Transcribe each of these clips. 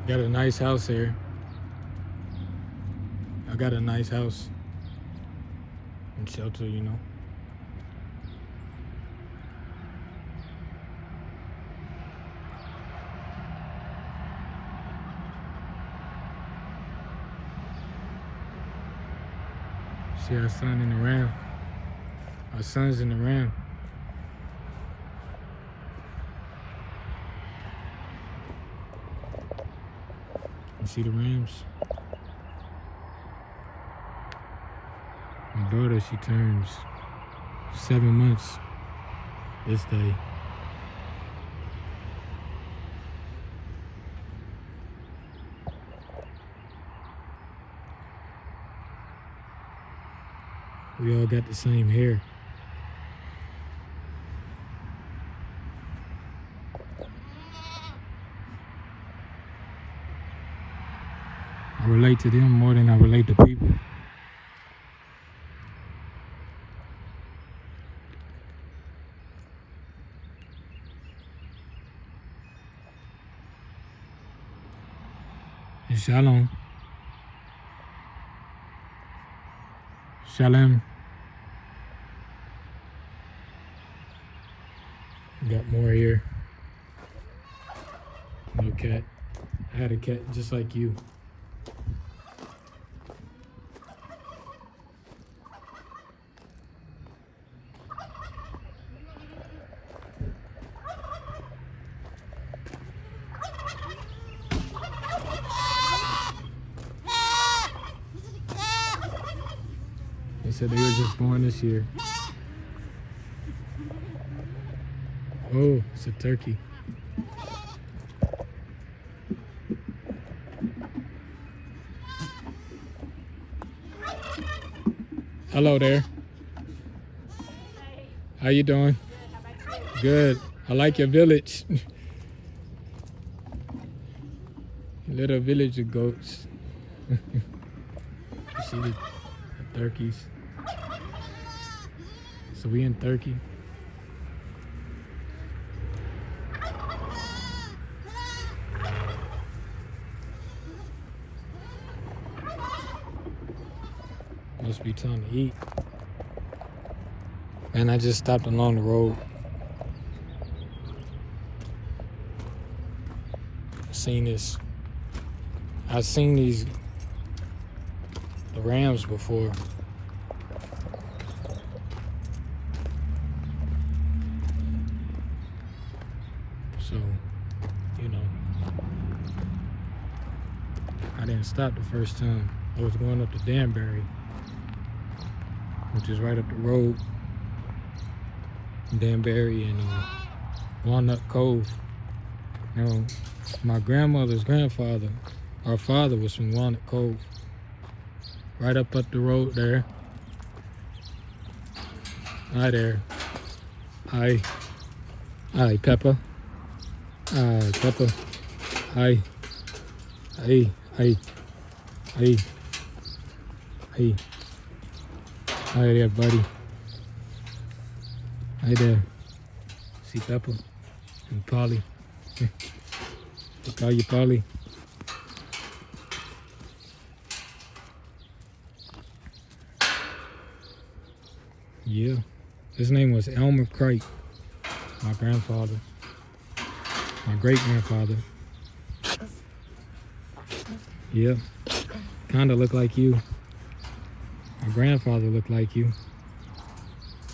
Got a nice house here. I got a nice house and shelter, you know. See our son in the ram. Our son's in the ram. You see the rams? My daughter, she turns 7 months this day. We all got the same hair. I relate to them more than I relate to people. And Shalom. Shalom. Got more here. No cat. I had a cat just like you. They said they were just born this year. Oh, it's a turkey. Hello there. How you doing? Good. I like your village. Little village of goats. You see the turkeys. So we in Turkey. Must be time to eat. And I just stopped along the road. I've seen the rams before. So, you know, I didn't stop the first time. I was going up to Danbury, which is right up the road. Danbury and Walnut Cove. You know, my grandmother's grandfather, our father, was from Walnut Cove. Right up the road there. Hi there. Hi. Hi, Peppa. Hi, Peppa. Hi. Hey, hey, hey, hey. Hi there, buddy. Hi there. See Peppa and Polly. They call you Polly. Yeah. His name was Elmer Crate. My grandfather. My great-grandfather. Yeah. Kinda look like you. My grandfather looked like you.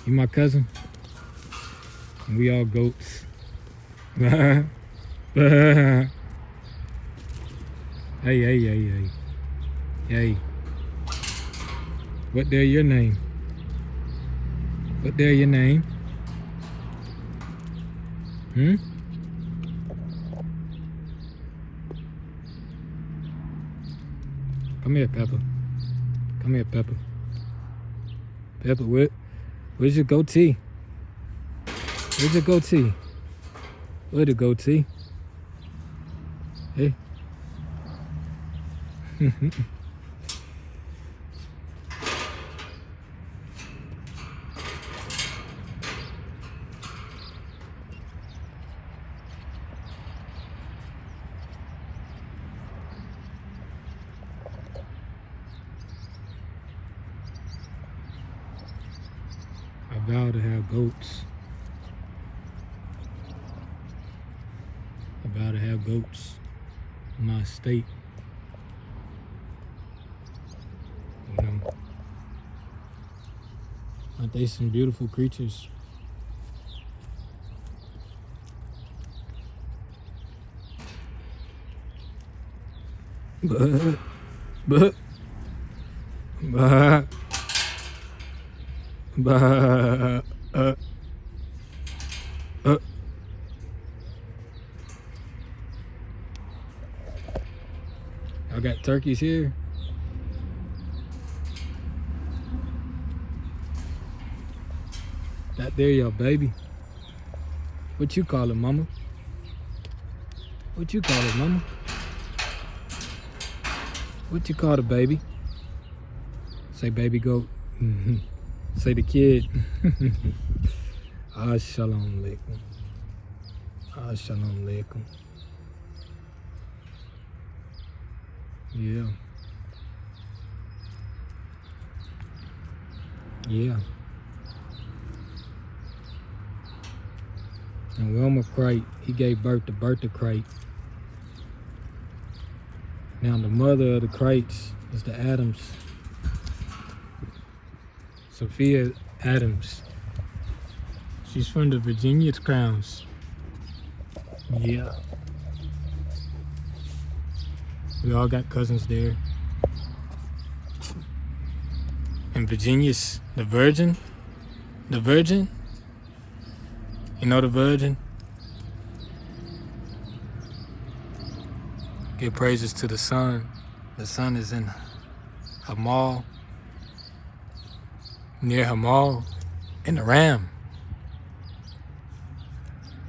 You my cousin? And we all goats. Hey, hey, hey, hey. Hey. What there your name? What there your name? Hmm? Come here, Peppa. Come here, Peppa. Peppa, where's your goatee? Where's your goatee? Where's the goatee? Hey. vow to have goats. I vow to have goats in my estate. You know, aren't they some beautiful creatures? But I got turkeys here. That there, y'all baby. What you call it, mama? What you call it, mama? What you call the baby? Say baby goat. Say the kid. Shalom alaikum. Shalom alaikum. Yeah. Yeah. And Wilma Crate, he gave birth to Bertha Crate. Now the mother of the Crates is the Adams. Sophia Adams. She's from the Virginia Crowns. Yeah. We all got cousins there. And Virginia's the Virgin. The Virgin. You know the Virgin? Give praises to the sun. The sun is in Hamal. Near Hamal. In the Ram.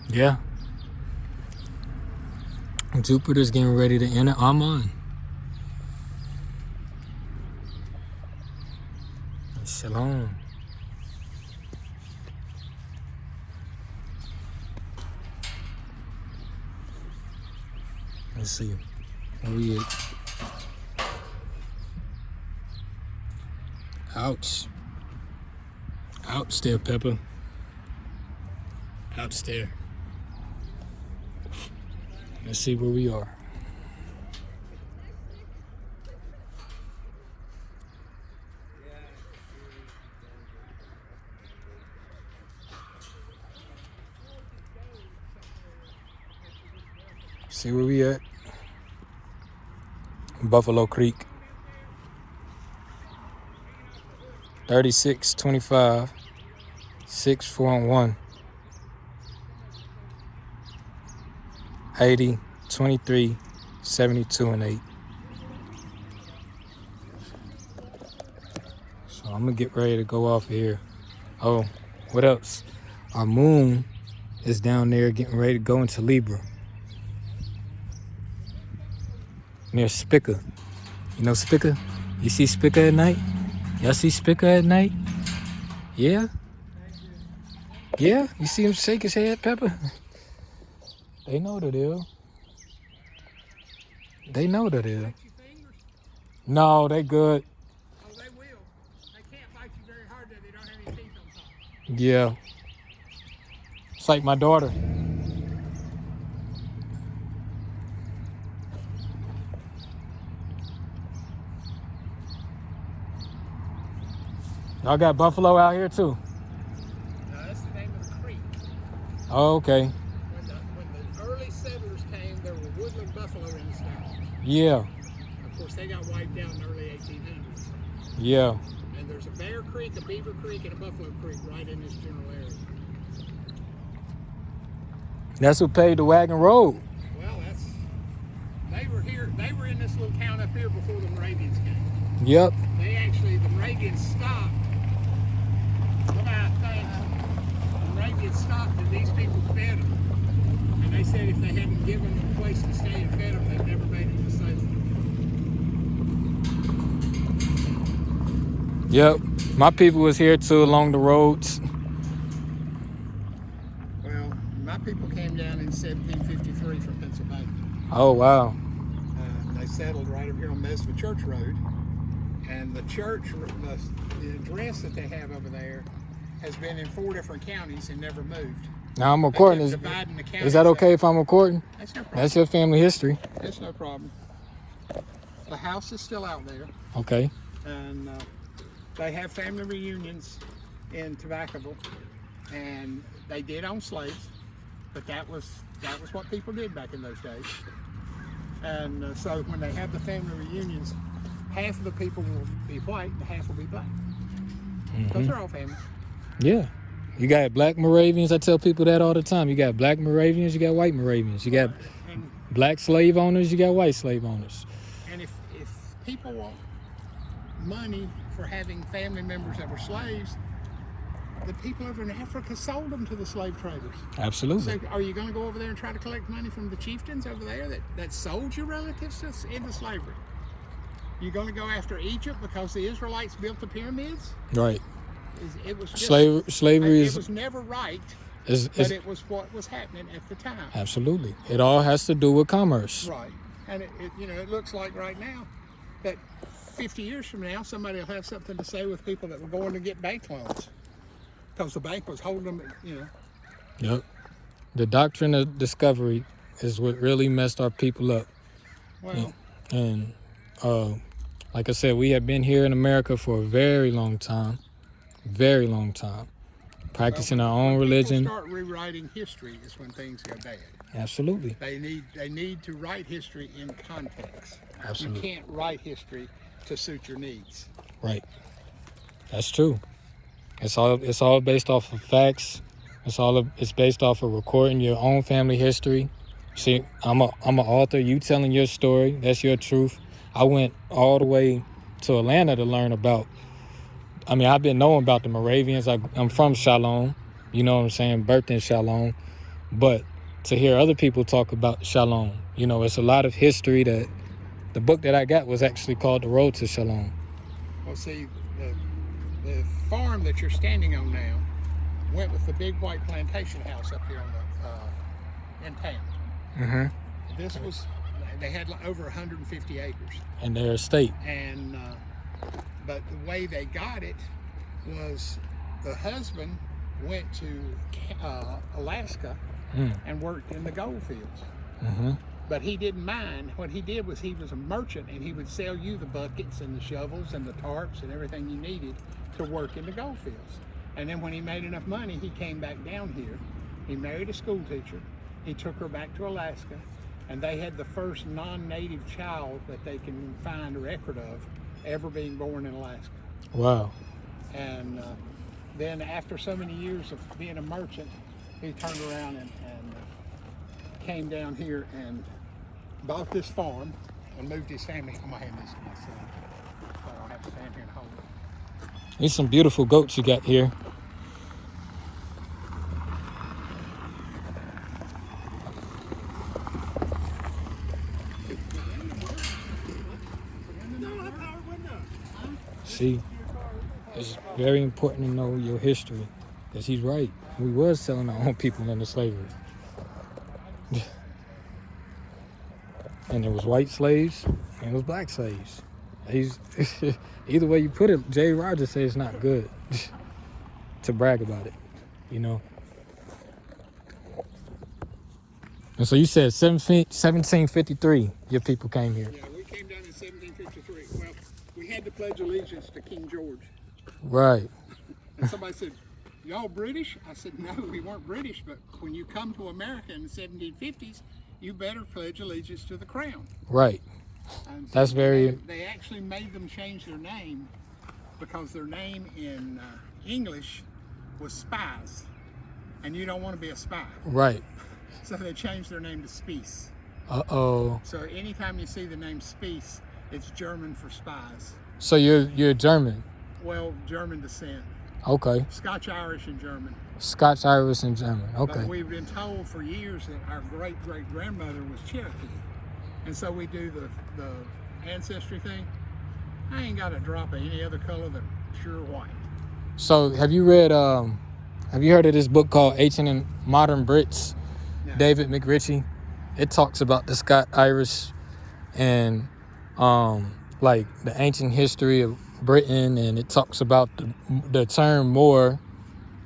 Yeah. Jupiter's getting ready to enter Amun. Shalom. Let's see. Where we at? Ouch. Ouch there, Pepper. Ouch there. Let's see where we are. See where we at? Buffalo Creek. 3625 641 80 23 72 and 8. So I'm gonna get ready to go off here. Oh, what else? Our moon is down there getting ready to go into Libra. Near Spica. You know Spica? You see Spica at night? Y'all see Spica at night? Yeah? Yeah? You see him shake his head, Pepper? They know the deal. They know the deal. No, they good. Oh, they will. They can't bite you very hard that they don't have any teeth on top. Yeah. It's like my daughter. Y'all got buffalo out here too? No, that's the name of the creek. Oh, okay. When the early settlers came, there were woodland buffalo in this town. Yeah. Of course, they got wiped out in the early 1800s. Yeah. And there's a Bear Creek, a Beaver Creek, and a Buffalo Creek right in this general area. That's who paved the wagon road. Well, they were here. They were in this little town up here before the Moravians came. Yep. The Moravians stopped. What I think, the Moravians stopped and these people fed them. And they said if they hadn't given them a place to stay and fed them, they'd never made it to Salem. Yep. My people was here too along the roads. Well, my people came down in 1753 from Pennsylvania. Oh, wow. They settled right up here on Mesva Church Road. And the church, the address that they have over there has been in 4 different counties and never moved. Now I'm They recording. kept dividing the counties Is that okay up. if I'm recording? That's no problem. That's your family history. That's no problem. The house is still out there, Okay. and they have family reunions in Tobacco, and they did own slaves, but that was what people did back in those days. And so when they have the family reunions, half of the people will be white and half will be black. Because they're all family. Yeah. You got black Moravians. I tell people that all the time. You got black Moravians, you got white Moravians. You got And, black slave owners, you got white slave owners. and if people want money for having family members that were slaves, the people over in Africa sold them to the slave traders. Absolutely. So are you going to go over there and try to collect money from the chieftains over there that sold your relatives into slavery? You going to go after Egypt because the Israelites built the pyramids? Right. It was just, Slavery it was never right, but it was what was happening at the time. Absolutely. It all has to do with commerce. Right. And it looks like right now that 50 years from now, somebody will have something to say with people that were going to get bank loans because the bank was holding them, Yep. The doctrine of discovery is what really messed our people up. Well, And like I said, we have been here in America for a very long time. Very long time. Practicing our own religion. People start rewriting history is when things go bad. Absolutely. They need to write history in context. Absolutely. You can't write history to suit your needs. Right. That's true. It's all based off of facts. It's based off of recording your own family history. See, I'm an author. You telling your story. That's your truth. I went all the way to Atlanta to learn about. I've been knowing about the Moravians. I'm from Shalom. You know what I'm saying? Birthed in Shalom. But to hear other people talk about Shalom, it's a lot of history that the book that I got was actually called The Road to Shalom. Well, see, the farm that you're standing on now went with the big white plantation house up here in town. Mm-hmm. They had over 150 acres. And their estate. And but the way they got it was the husband went to Alaska and worked in the gold fields. Mm-hmm. But he didn't mind. What he did was he was a merchant, and he would sell you the buckets and the shovels and the tarps and everything you needed to work in the gold fields. And then when he made enough money, he came back down here. He married a school teacher. He took her back to Alaska, and they had the first non-native child that they can find a record of ever being born in Alaska. Wow. And then after so many years of being a merchant, he turned around and came down here and bought this farm and moved his family. I'm gonna hand this to my son, so I don't have to stand here and hold it. These some beautiful goats you got here. See, it's very important to know your history, because he's right. We was selling our own people into slavery. And there was white slaves and it was black slaves. Either way you put it, Jay Rogers says it's not good to brag about it, And so you said 1753, your people came here. Yeah, we came down in 1753. Well, we had to pledge allegiance to King George. Right. And somebody said, y'all British? I said, no, we weren't British, but when you come to America in the 1750s, you better pledge allegiance to the crown. Right. And so That's very... They actually made them change their name because their name in English was Spies. And you don't want to be a spy. Right. So they changed their name to Spies. Uh-oh. So anytime you see the name Spies, it's German for spies. So you're German? Well, German descent. Okay. Scotch, Irish, and German. Scotch, Irish, and German. Okay. But we've been told for years that our great-great-grandmother was Cherokee. And so we do the ancestry thing. I ain't got a drop of any other color than pure white. So have you heard of this book called Ancient and Modern Brits? No. David McRitchie. It talks about the Scotch, Irish, and like the ancient history of Britain, and it talks about the term Moor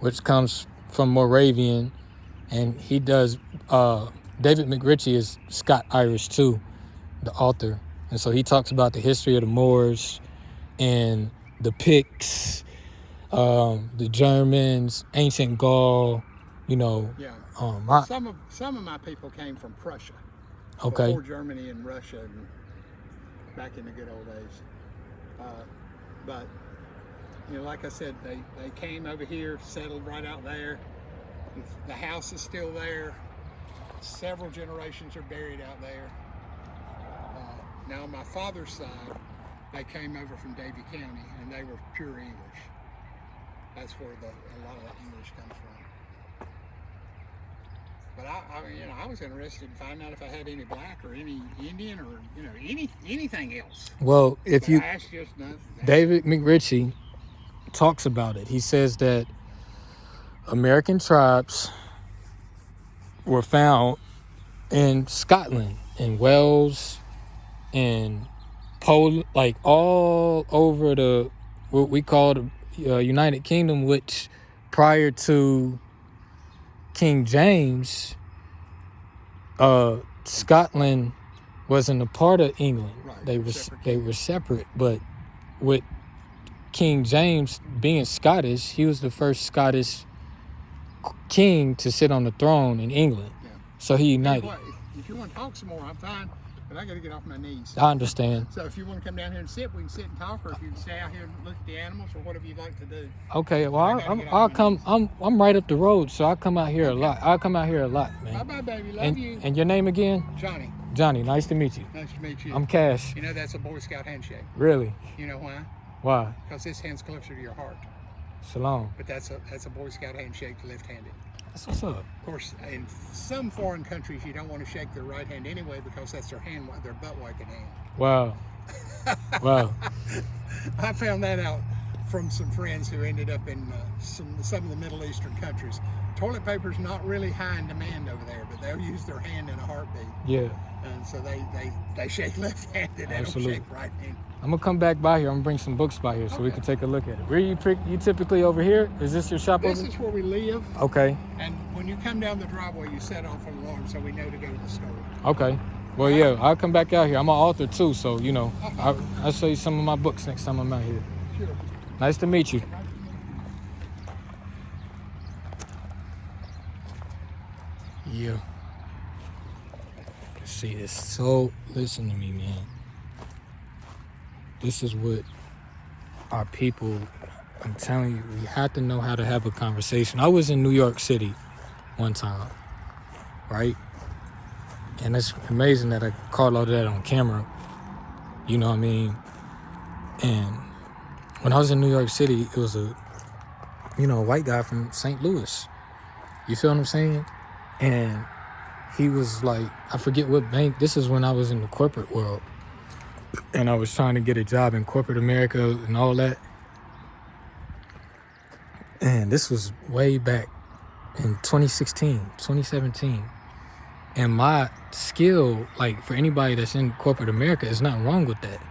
which comes from Moravian, and he does. David McRitchie is Scot-Irish too, the author, and so he talks about the history of the Moors and the Picts, the Germans, ancient Gaul. You know. Yeah. Some of my people came from Prussia. Okay. Before Germany and Russia, and back in the good old days. But you know, like I said, they came over here, settled right out there. The house is still there. Several generations are buried out there. Now on my father's side, they came over from Davie County, and they were pure English. That's where a lot of the English comes from. But I was interested in finding out if I had any black or any Indian or anything else. Well, if you not, David McRitchie talks about it. He says that American tribes were found in Scotland, in Wales, in Poland, like all over the what we call the United Kingdom, which prior to King James, Scotland wasn't a part of England. Right, They were separate, but with King James being Scottish, he was the first Scottish king to sit on the throne in England. Yeah. So he united. If you want to talk some more, I'm fine, but I got to get off my knees. I understand. So if you want to come down here and sit, we can sit and talk, or if you can stay out here and look at the animals, or whatever you'd like to do. Okay, well I'll come. I'm right up the road, so I come out here a lot. I'll come out here a lot, man. Bye bye, baby. Love you. And your name again? Johnny. Johnny. Nice to meet you. Nice to meet you. I'm Cash. You know that's a Boy Scout handshake. Really? You know why? Why? Because this hand's closer to your heart. Shalom. But that's a Boy Scout handshake left-handed. That's what's up. Of course, in some foreign countries, you don't want to shake their right hand anyway because that's their butt wiping hand. Wow. Wow. I found that out from some friends who ended up in some of the Middle Eastern countries. Toilet paper's not really high in demand over there, but they'll use their hand in a heartbeat. Yeah. And so they shake left-handed, they don't Absolutely. shake right-handed. I'm gonna come back by here. I'm gonna bring some books by here so we can take a look at it. Where you typically over here? Is this your shop This over? is where we live. Okay. And when you come down the driveway, you set off an alarm so we know to go to the store. Okay. Well, yeah, I'll come back out here. I'm an author too, so you know, I'll show you some of my books next time I'm out here. Sure. Nice to meet you. Yeah. See this. So listen to me, man. This is what our people, I'm telling you, we have to know how to have a conversation. I was in New York City one time, right? And it's amazing that I caught all of that on camera. You know what I mean? And when I was in New York City, it was a white guy from St. Louis. You feel what I'm saying? And he was like, I forget what bank. This is when I was in the corporate world. And I was trying to get a job in corporate America and all that. And this was way back in 2016, 2017. And my skill, like for anybody that's in corporate America, there's nothing wrong with that.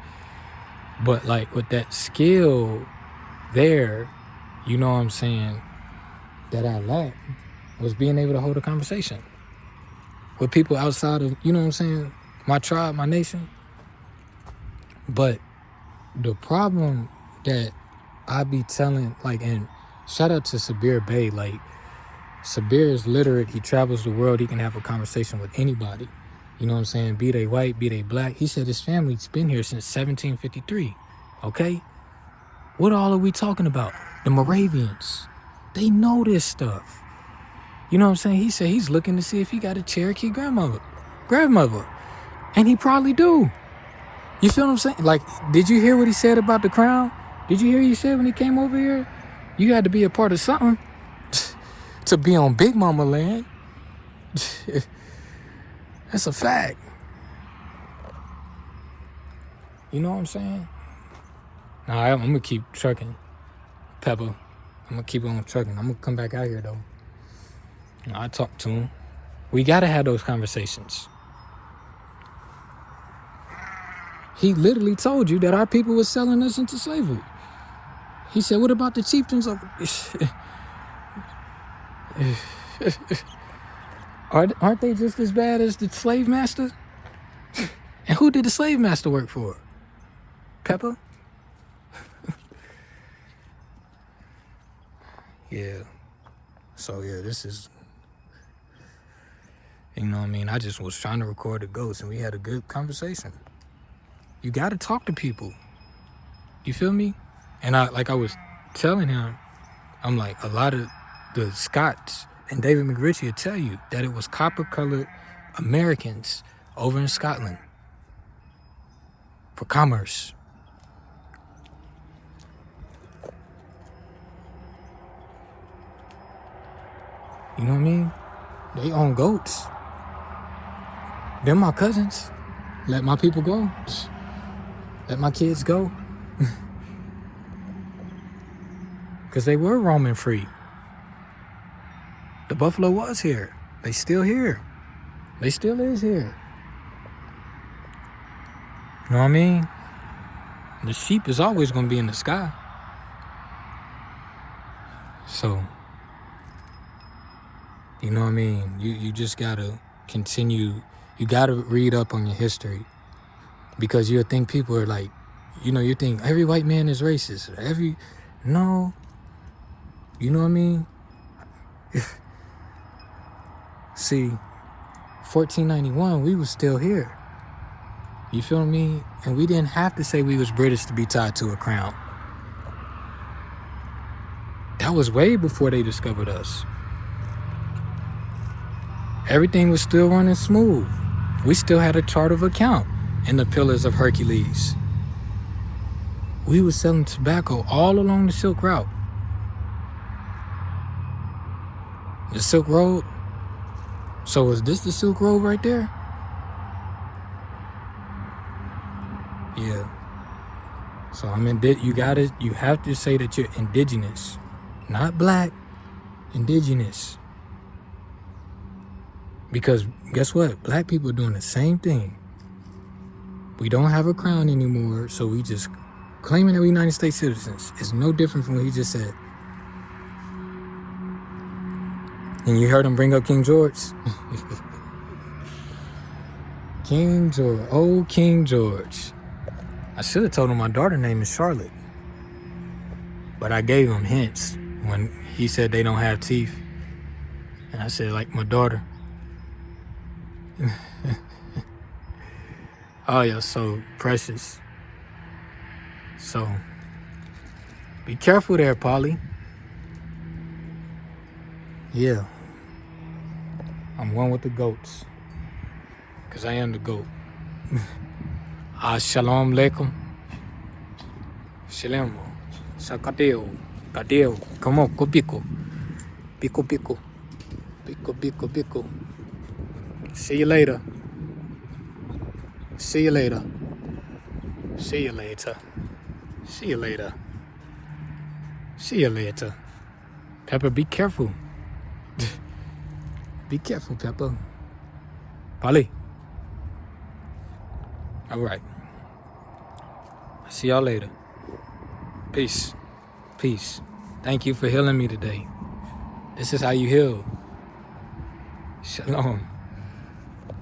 But like with that skill there, you know what I'm saying, that I lacked was being able to hold a conversation with people outside of, you know what I'm saying, my tribe, my nation. But the problem that I be telling, like, and shout out to Sabir Bey, like, Sabir is literate. He travels the world. He can have a conversation with anybody. You know what I'm saying? Be they white, be they black. He said his family's been here since 1753. Okay? What all are we talking about? The Moravians. They know this stuff. You know what I'm saying? He said he's looking to see if he got a Cherokee grandmother. And he probably do. You feel what I'm saying? Like, did you hear what he said about the crown? Did you hear what he said when he came over here? You had to be a part of something to be on Big Mama land. That's a fact. You know what I'm saying? Nah, I'm going to keep trucking, Pepper. I'm going to keep on trucking. I'm going to come back out here, though. I talk to him. We got to have those conversations. He literally told you that our people were selling us into slavery. He said, what about the chieftains of... Aren't they just as bad as the slave master? And who did the slave master work for? Pepper? Yeah. So yeah, this is, you know what I mean? I just was trying to record the ghost and we had a good conversation. You gotta talk to people. You feel me? And I was telling him, I'm like, a lot of the Scots and David McRitchie will tell you that it was copper-colored Americans over in Scotland for commerce. You know what I mean? They own goats. They're my cousins. Let my people go. Let my kids go. Because they were roaming free. The buffalo was here. They still here. They still is here. You know what I mean? The sheep is always going to be in the sky. So, you know what I mean? You just got to continue. You got to read up on your history. Because you'll think people are like, you think every white man is racist. No. You know what I mean? See, 1491, we was still here. You feel me? And we didn't have to say we was British to be tied to a crown. That was way before they discovered us. Everything was still running smooth. We still had a chart of account and the Pillars of Hercules. We was selling tobacco all along the Silk Route. The Silk Road. So is this the Silk Road right there? Yeah. So I mean, you have to say that you're indigenous, not black, indigenous. Because guess what? Black people are doing the same thing. We don't have a crown anymore, so we just claiming that we're United States citizens. It's no different from what he just said. And you heard him bring up King George? King George, old King George. I should have told him my daughter's name is Charlotte. But I gave him hints when he said they don't have teeth. And I said, like my daughter. Oh, you're so precious. So, be careful there, Polly. Yeah. I'm one with the goats. Because I am the goat. Shalom alaikum. Shalom. Sakadeo. Kadeo. Come on, go pico. Pico, pico. Pico, pico, pico. See you later. See you later. See you later. See you later. See you later. Pepper, be careful. Be careful, Pepper. Polly. All right. See y'all later. Peace. Peace. Thank you for healing me today. This is how you heal. Shalom.